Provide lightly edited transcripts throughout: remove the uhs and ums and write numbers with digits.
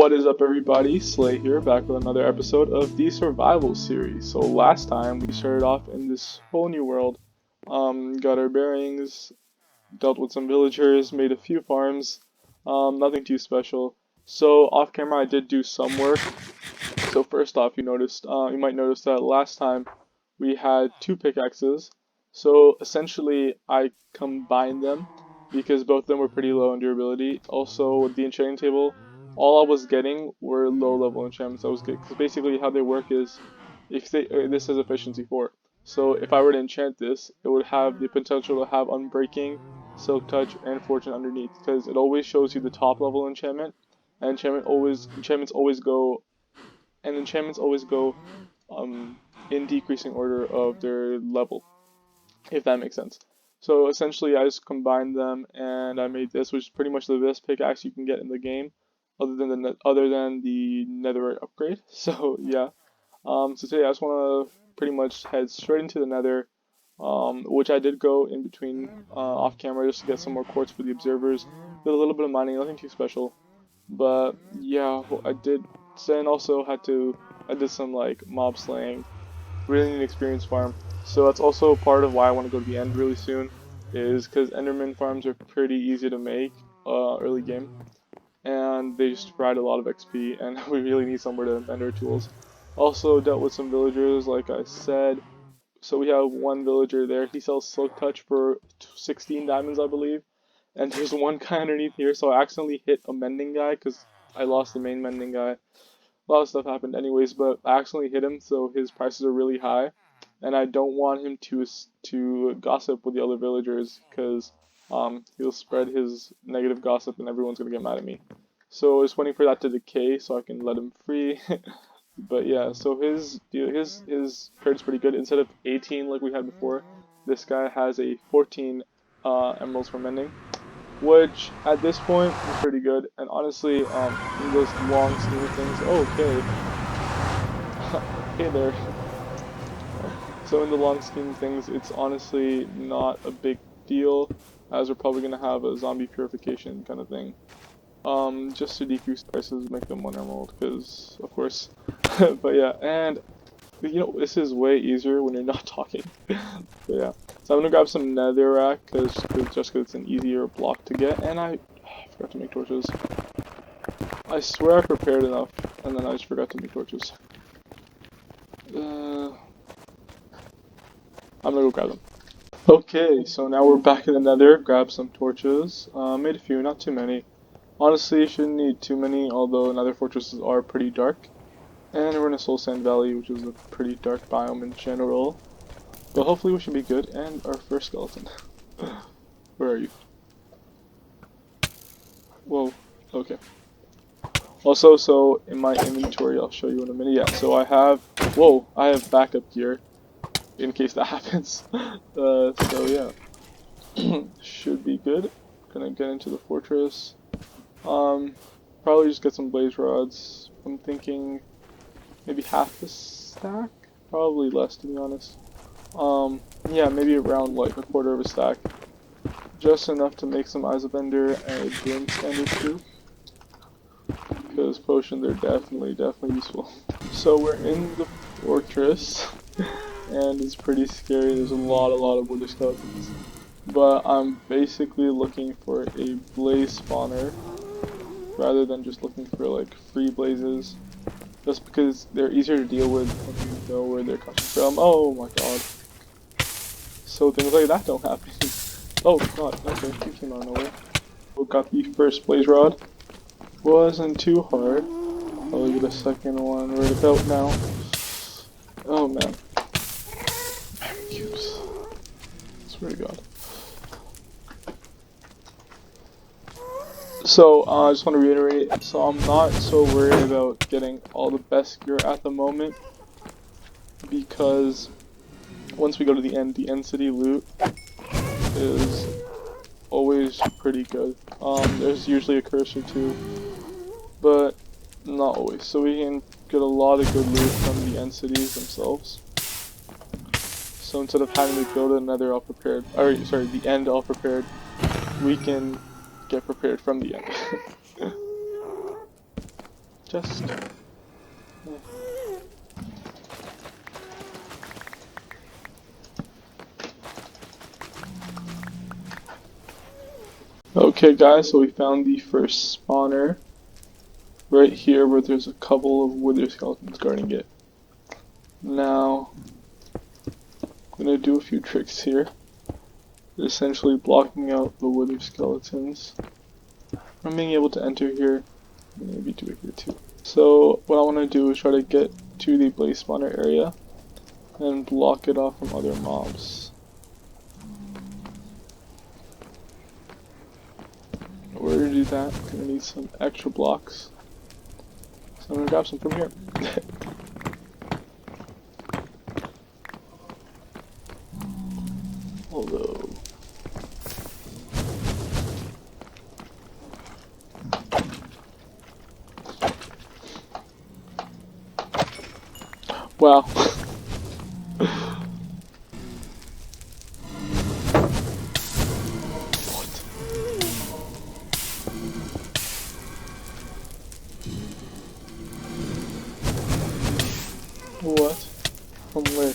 What is up, everybody? Slay here, back with another episode of the survival series. So last time we started off in this whole new world, got our bearings, dealt with some villagers, made a few farms, nothing too special. So off camera I did do some work. So first off, you might notice that last time we had two pickaxes. So essentially I combined them because both of them were pretty low in durability. Also with the enchanting table, all I was getting were low level enchantments. That was good because basically how they work is if this is efficiency 4. So if I were to enchant this, it would have the potential to have unbreaking, silk touch, and fortune underneath because it always shows you the top level enchantment, and enchantments always go in decreasing order of their level, if that makes sense. So essentially I just combined them and I made this, which is pretty much the best pickaxe you can get in the game, other than the netherite upgrade. So yeah. So today I just want to pretty much head straight into the nether, which I did go in between off camera just to get some more quartz for the observers. Did a little bit of mining, nothing too special. But yeah, I did. Then also I did some like mob slaying, really an experience farm. So that's also part of why I want to go to the end really soon, is because Enderman farms are pretty easy to make early game, and they just provide a lot of XP, and we really need somewhere to mend our tools. Also dealt with some villagers, like I said. So we have one villager there. He sells silk touch for 16 diamonds, I believe. And there's one guy underneath here, so I accidentally hit a mending guy because I lost the main mending guy. A lot of stuff happened anyways, but I accidentally hit him, so his prices are really high. And I don't want him to gossip with the other villagers because he'll spread his negative gossip and everyone's gonna get mad at me. So I was waiting for that to decay so I can let him free. But yeah, so his credit's pretty good. Instead of 18 like we had before, this guy has a 14 emeralds for mending, which at this point is pretty good. And honestly, in this long scheme of things, okay, hey there. So in the long scheme of things, it's honestly not a big deal, as we're probably gonna have a zombie purification kind of thing. Just to decrease prices, make them 1 emerald, because of course. But yeah, and you know, this is way easier when you're not talking. But yeah, so I'm gonna grab some netherrack just cause it's an easier block to get, and I forgot to make torches. I swear I prepared enough, and then I just forgot to make torches. I'm gonna go grab them. Okay, so now we're back in the nether. Grab some torches. Made a few, not too many. Honestly, you shouldn't need too many, although nether fortresses are pretty dark. And we're in a soul sand valley, which is a pretty dark biome in general. But hopefully we should be good. And our first skeleton. Where are you? Whoa, okay. Also, so in my inventory, I'll show you in a minute. Yeah, so I have backup gear in case that happens. So yeah, should be good. Gonna get into the fortress. Probably just get some blaze rods. I'm thinking maybe half a stack, probably less to be honest. Yeah, maybe around like a quarter of a stack. Just enough to make some Eyes of Ender and a Brim standard too. Because potions are definitely useful. So we're in the fortress, and it's pretty scary. There's a lot of wither skeletons. But I'm basically looking for a blaze spawner, rather than just looking for like free blazes. Just because they're easier to deal with when you know where they're coming from. Oh my god. So things like that don't happen. Oh god, okay, you came out of nowhere. We got the first blaze rod. Wasn't too hard. I'll get a second one right about now. Oh man. Cubes. Swear to god. So, I just want to reiterate, so I'm not so worried about getting all the best gear at the moment, because once we go to the end city loot is always pretty good. There's usually a curse or two, but not always. So we can get a lot of good loot from the end cities themselves. So instead of having to go to another all prepared, or sorry, the end all prepared, we can get prepared from the end. Just... Okay guys, so we found the first spawner right here where there's a couple of wither skeletons guarding it. Now, I'm going to do a few tricks here. Essentially blocking out the wither skeletons from being able to enter here, maybe do it here too. So what I want to do is try to get to the blaze spawner area and block it off from other mobs. In order to do that, I'm going to need some extra blocks. So I'm going to grab some from here. Although... Wow. What? From where?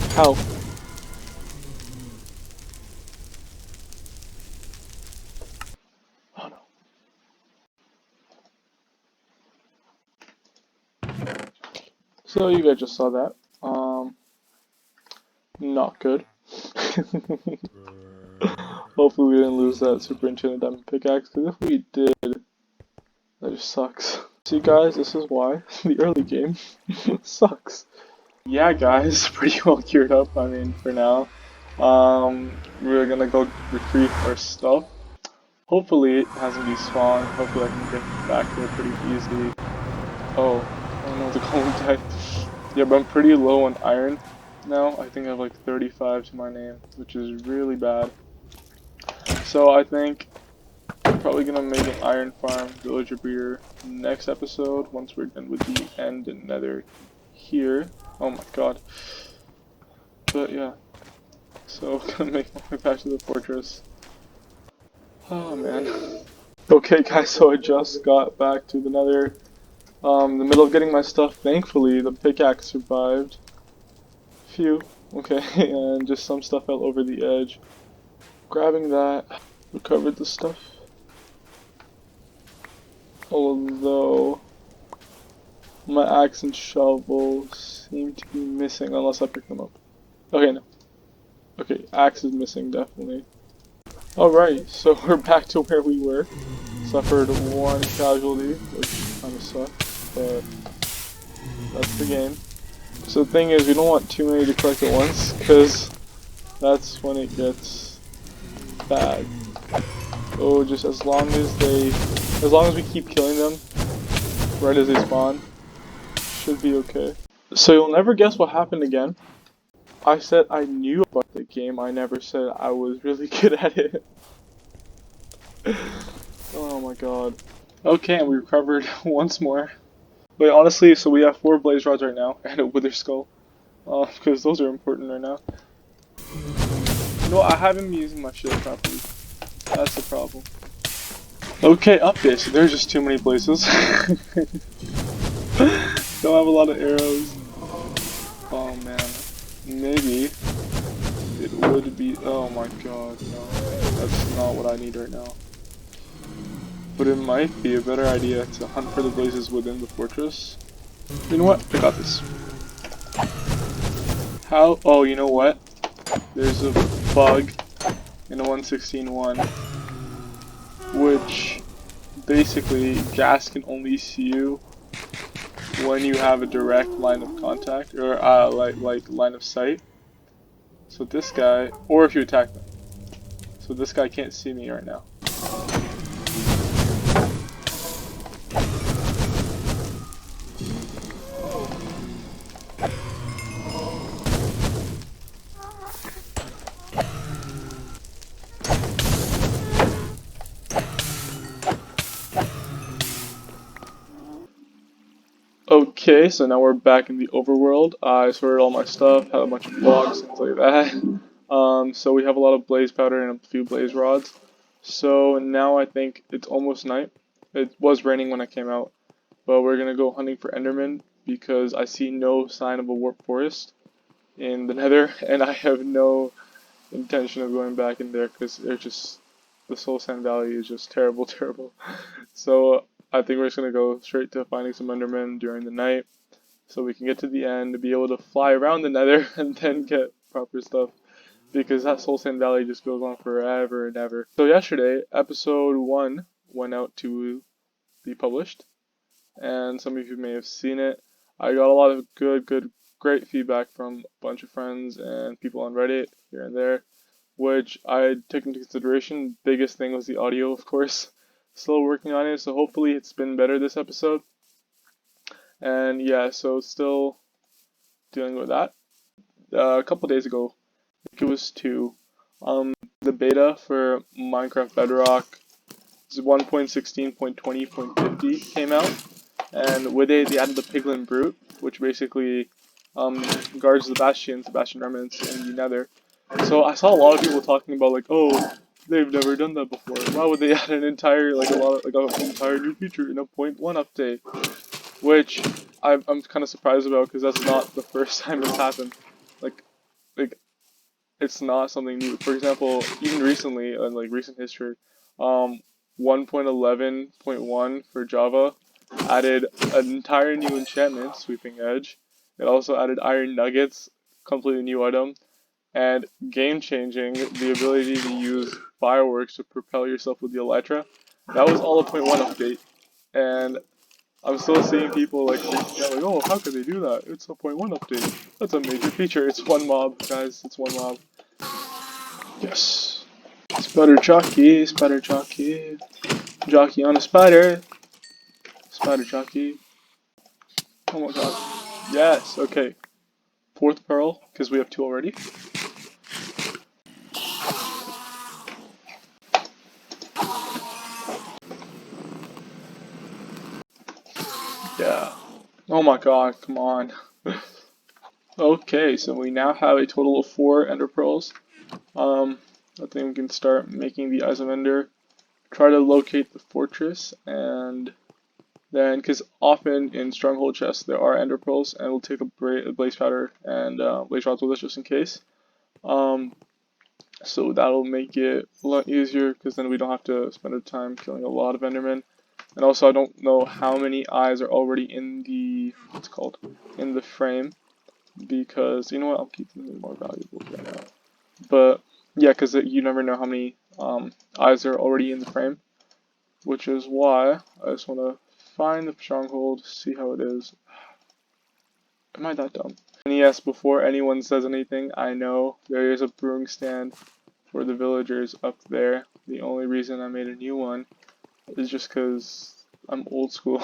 How? Oh no. So you guys just saw that. Not good. Hopefully we didn't lose that super enchanted diamond pickaxe, because if we did, that just sucks. See guys, this is why the early game sucks. Yeah guys, pretty well geared up, I mean, for now. We're gonna go retrieve our stuff. Hopefully it hasn't despawned, hopefully I can get back there pretty easily. Oh no, the golem died. Yeah, but I'm pretty low on iron now. I think I have like 35 to my name, which is really bad. So I think I'm probably gonna make an iron farm villager breeder next episode once we're done with the end and nether here. Oh my god. But yeah. So I'm gonna make my way back to the fortress. Oh man. Okay guys, so I just got back to the nether. In the middle of getting my stuff, thankfully the pickaxe survived. Phew. Okay, and just some stuff fell over the edge. Grabbing that, recovered the stuff. Although my axe and shovel seem to be missing unless I pick them up. Okay, no. Okay, axe is missing definitely. Alright, so we're back to where we were. Suffered one casualty, which kinda sucks, but that's the game. So the thing is, we don't want too many to collect at once, because that's when it gets bad. Oh, just as long as we keep killing them right as they spawn, should be okay. So you'll never guess what happened again. I said I knew about the game, I never said I was really good at it. Oh my god. Okay, and we recovered once more. But honestly, so we have 4 blaze rods right now, and a wither skull. Because those are important right now. No, I haven't been using my shield properly. That's the problem. Okay, update. So there's just too many places. Don't have a lot of arrows. Oh man. Maybe it would be. Oh my god, no. That's not what I need right now. But it might be a better idea to hunt for the blazes within the fortress. You know what? I got this. How? Oh, you know what? There's a bug in a 1.16.1, which basically gas can only see you when you have a direct line of contact, or like line of sight. So this guy, or if you attack them. So this guy can't see me right now. Okay, so now we're back in the overworld. I sorted all my stuff, had a bunch of blocks, things like that. So we have a lot of blaze powder and a few blaze rods. So now I think it's almost night. It was raining when I came out. but we're gonna go hunting for Endermen because I see no sign of a warp forest in the Nether, and I have no intention of going back in there because they're just the Soul Sand Valley is just terrible, terrible. So I think we're just gonna go straight to finding some Endermen during the night, so we can get to the end, be able to fly around the Nether, and then get proper stuff. Because that Soul Sand Valley just goes on forever and ever. So yesterday, episode 1 went out to be published, and some of you may have seen it. I got a lot of great feedback from a bunch of friends and people on Reddit here and there, which I took into consideration. Biggest thing was the audio, of course. Still working on it, so hopefully it's been better this episode. And yeah, so still dealing with that. A couple days ago, I think it was 2, the beta for Minecraft Bedrock 1.16.20.50 came out, and with it they added the Piglin Brute, which basically guards the Bastion remnants in the Nether. So I saw a lot of people talking about like, oh, they've never done that before. Why would they add an entire an entire new feature in a point 1 update? Which I'm kind of surprised about because that's not the first time it's happened. Like like it's not something new. For example, even recently in like recent history, 1.11.1 for Java added an entire new enchantment, Sweeping Edge. It also added iron nuggets, completely new item, and game changing, the ability to use fireworks to propel yourself with the Elytra. That was all a point 1 update, and I'm still seeing people like freaking out like, oh, how could they do that? It's a point 1 update. That's a major feature. It's one mob, guys. It's one mob. Yes. Spider jockey, spider jockey. Jockey on a spider. Spider jockey. Oh my god. Yes, okay. 4th pearl, because we have 2 already. Yeah. Oh my god, come on. Okay, so we now have a total of 4 ender pearls. I think we can start making the Eyes of Ender. Try to locate the fortress, and then, because often in stronghold chests there are ender pearls, and we'll take a blaze powder and blaze rods with us just in case. So that'll make it a lot easier because then we don't have to spend our time killing a lot of Endermen. And also I don't know how many eyes are already in the, what's it called, in the frame, because, you know what, I'll keep them more valuable right now. But yeah, because you never know how many eyes are already in the frame, which is why I just want to find the stronghold, see how it is. Am I that dumb? And yes, before anyone says anything, I know there is a brewing stand for the villagers up there. The only reason I made a new one is just because I'm old school.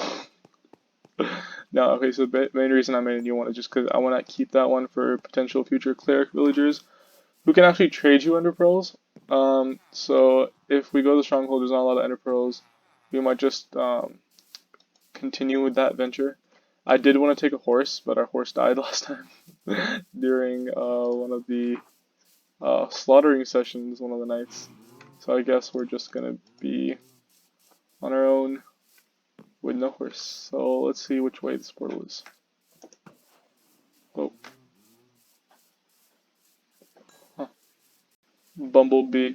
No, okay, so the main reason I made a new one is just because I want to keep that one for potential future cleric villagers who can actually trade you ender pearls. So if we go to the stronghold, there's not a lot of ender pearls. We might just continue with that venture. I did want to take a horse, but our horse died last time during one of the slaughtering sessions one of the nights. So I guess we're just gonna be on our own with no horse. So let's see which way this portal is. Oh, huh. Bumblebee.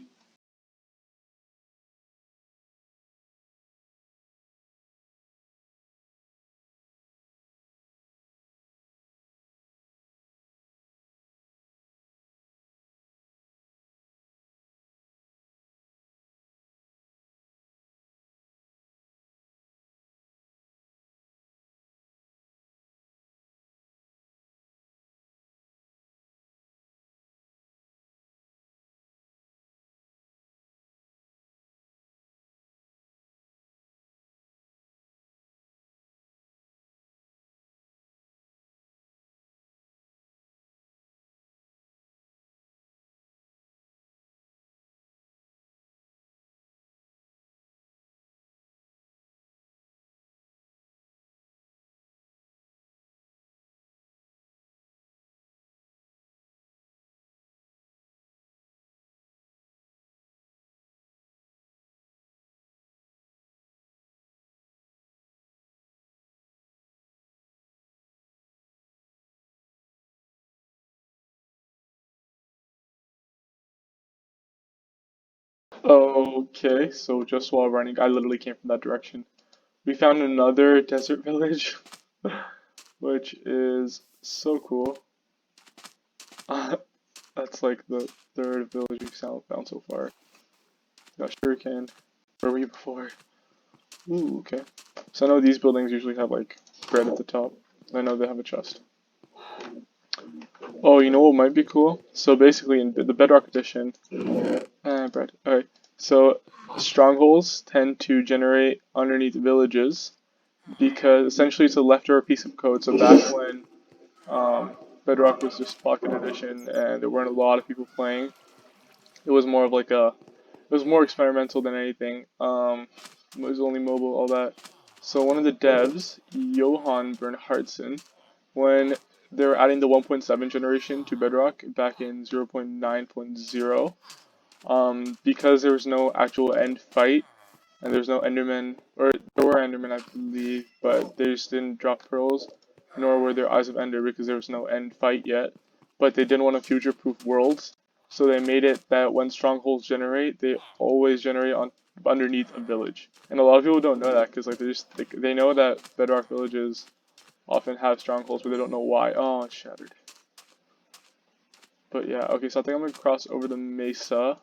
Okay, so just while running, I literally came from that direction. We found another desert village, which is so cool. That's like the third village we've found so far. Got sugarcane. Where were we before? Ooh, okay. So I know these buildings usually have like bread at the top. I know they have a chest. Oh, you know what might be cool? So basically in the Bedrock Edition, bread. Okay. So strongholds tend to generate underneath villages because essentially it's a leftover piece of code. So back when Bedrock was just Pocket Edition and there weren't a lot of people playing, it was more of like it was more experimental than anything. It was only mobile, all that. So one of the devs, Johan Bernhardsen, when they were adding the 1.7 generation to Bedrock back in 0.9.0, because there was no actual end fight, and there's no Endermen, or there were Endermen, I believe, but they just didn't drop pearls, nor were there Eyes of Ender because there was no end fight yet. But they didn't want to future-proof worlds, so they made it that when strongholds generate, they always generate on underneath a village. And a lot of people don't know that because like they know that Bedrock villages often have strongholds, but they don't know why. Oh, it's shattered. But yeah, okay, so I think I'm gonna cross over the mesa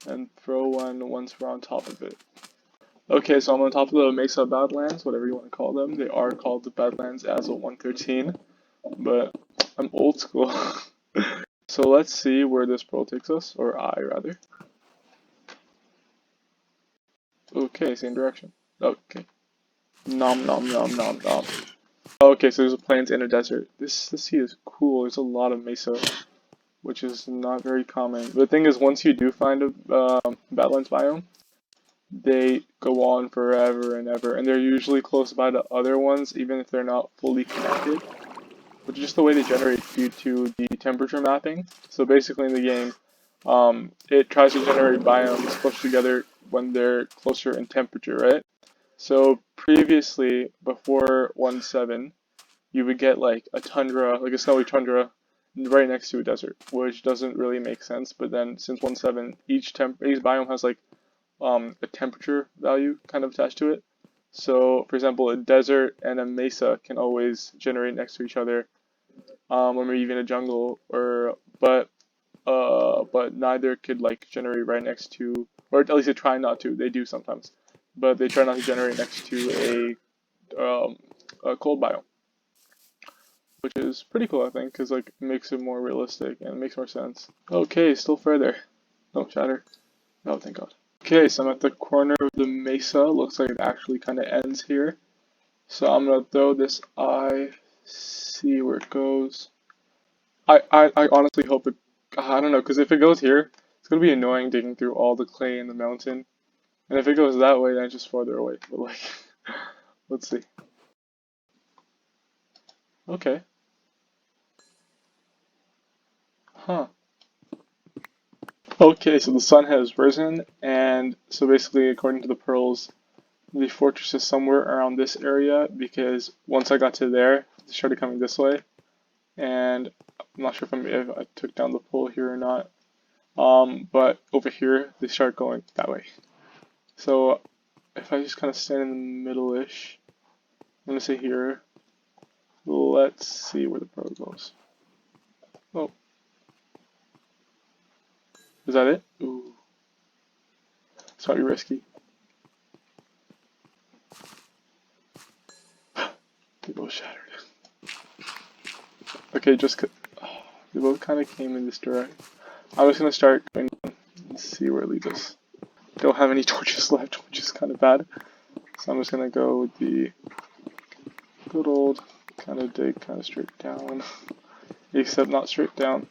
and throw one once we're on top of it. Okay, so I'm on top of the Mesa Badlands, whatever you want to call them. They are called the Badlands as of 113, but I'm old school. So let's see where this pearl takes us, or I rather. Okay, same direction. Okay. Nom nom nom nom nom. Okay, so there's a plains and a desert. This sea is cool. There's a lot of mesa, which is not very common. The thing is, once you do find a Badlands biome, they go on forever and ever, and they're usually close by to other ones, even if they're not fully connected, which is just the way they generate due to the temperature mapping. So basically in the game, it tries to generate biomes close together when they're closer in temperature, right? So previously, before 1.7, you would get like a tundra, like a snowy tundra, right next to a desert, which doesn't really make sense. But then since 1.7, each biome has like a temperature value kind of attached to it. So, for example, a desert and a mesa can always generate next to each other, or maybe even a jungle, or but neither could like generate right next to, or at least they try not to. They do sometimes, but they try not to generate next to a cold biome, which is pretty cool, I think, because like it makes it more realistic and it makes more sense. Okay, still further. Oh, shatter. Oh, thank God. Okay, so I'm at the corner of the mesa. Looks like it actually kind of ends here. So I'm gonna throw this eye, see where it goes. I honestly hope it. I don't know, because if it goes here, it's gonna be annoying digging through all the clay in the mountain. And if it goes that way, then it's just farther away. But like, let's see. Okay. Huh. Okay, so the sun has risen, and so basically, according to the pearls, the fortress is somewhere around this area because once I got to there, they started coming this way, and I'm not sure if I took down the pole here or not. But over here, they start going that way. So if I just kind of stand in the middle-ish, I'm gonna say here, let's see where the pearl goes. Oh, is that it? Ooh, this might be risky. They both shattered. Okay, they both kind of came in this direction. I'm just gonna start going and see where it leads us. Don't have any torches left, which is kind of bad. So I'm just gonna go with the good old kind of dig, kind of straight down. Except not straight down,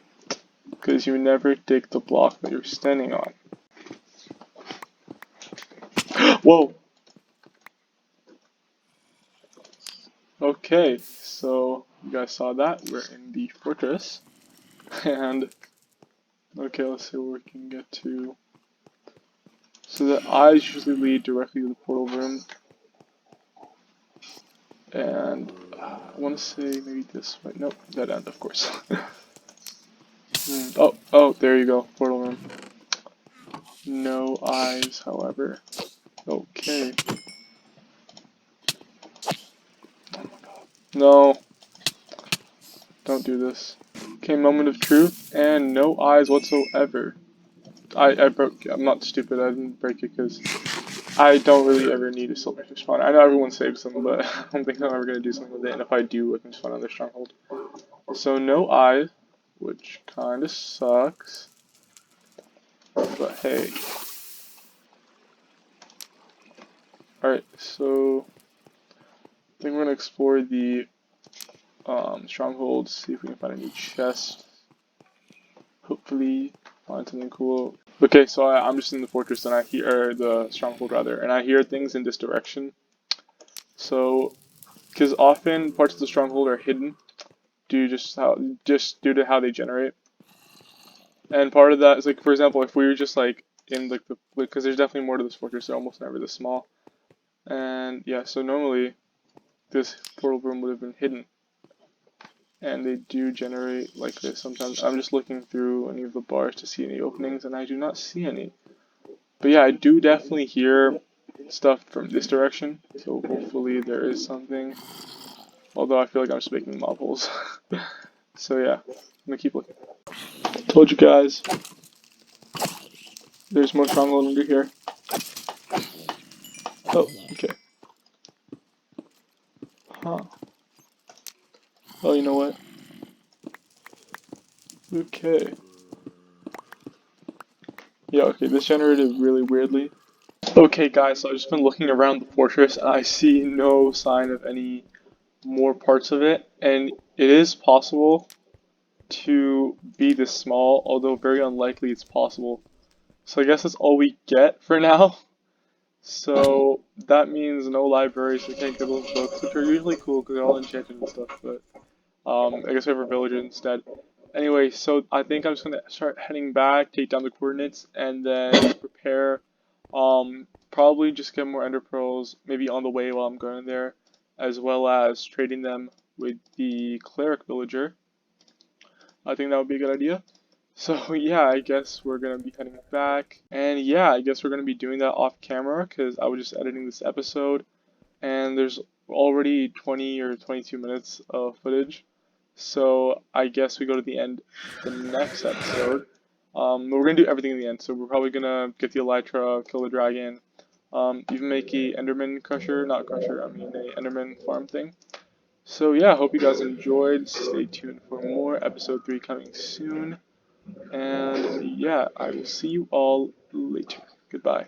because you never dig the block that you're standing on. Whoa! Okay, so you guys saw that. We're in the fortress. And, okay, let's see where we can get to. So the eyes usually lead directly to the portal room. And I want to say maybe this way. Nope, dead end, of course. Oh, there you go, portal room. No eyes, however. Okay. No, don't do this. Okay, moment of truth, and no eyes whatsoever. I broke. I'm not stupid. I didn't break it because I don't really ever need a silver spawn. I know everyone saves them, but I don't think I'm ever gonna do something with it. And if I do, I can just find another stronghold. So no eyes, which kind of sucks. But hey. Alright, so I think we're gonna explore the stronghold, see if we can find a new chest. Hopefully find something cool. Okay, so I'm just in the fortress and I hear, or the stronghold rather, and I hear things in this direction. So, because often parts of the stronghold are hidden due due to how they generate. And part of that is like, for example, if we were just like in like because there's definitely more to this fortress, they're almost never this small. And yeah, so normally this portal room would have been hidden. And they do generate like this sometimes. I'm just looking through any of the bars to see any openings, and I do not see any. But yeah, I do definitely hear stuff from this direction, so hopefully there is something. Although I feel like I'm just making mob holes. So yeah, I'm gonna keep looking. Told you guys, there's more stronghold under here. Oh, okay. Huh. Oh, you know what? Okay. Yeah, okay, this generated really weirdly. Okay guys, so I've just been looking around the fortress and I see no sign of any more parts of it, and it is possible to be this small, although very unlikely it's possible. So I guess that's all we get for now. So that means no library, so we can't get those books, which are usually cool because they're all enchanted and stuff, but I guess we have a villager instead. Anyway, so I think I'm just gonna start heading back, take down the coordinates, and then prepare. Probably just get more ender pearls, maybe on the way while I'm going there, as well as trading them with the cleric villager. I think that would be a good idea. So yeah, I guess we're gonna be heading back, and yeah, I guess we're gonna be doing that off camera because I was just editing this episode, and there's already 20 or 22 minutes of footage. So I guess we go to the end of the next episode. We're gonna do everything in the end. So we're probably gonna get the elytra, kill the dragon, even make a Enderman crusher, not crusher, I mean a Enderman farm thing. So yeah, I hope you guys enjoyed. Stay tuned for more. Episode 3 coming soon. And yeah, I will see you all later. Goodbye.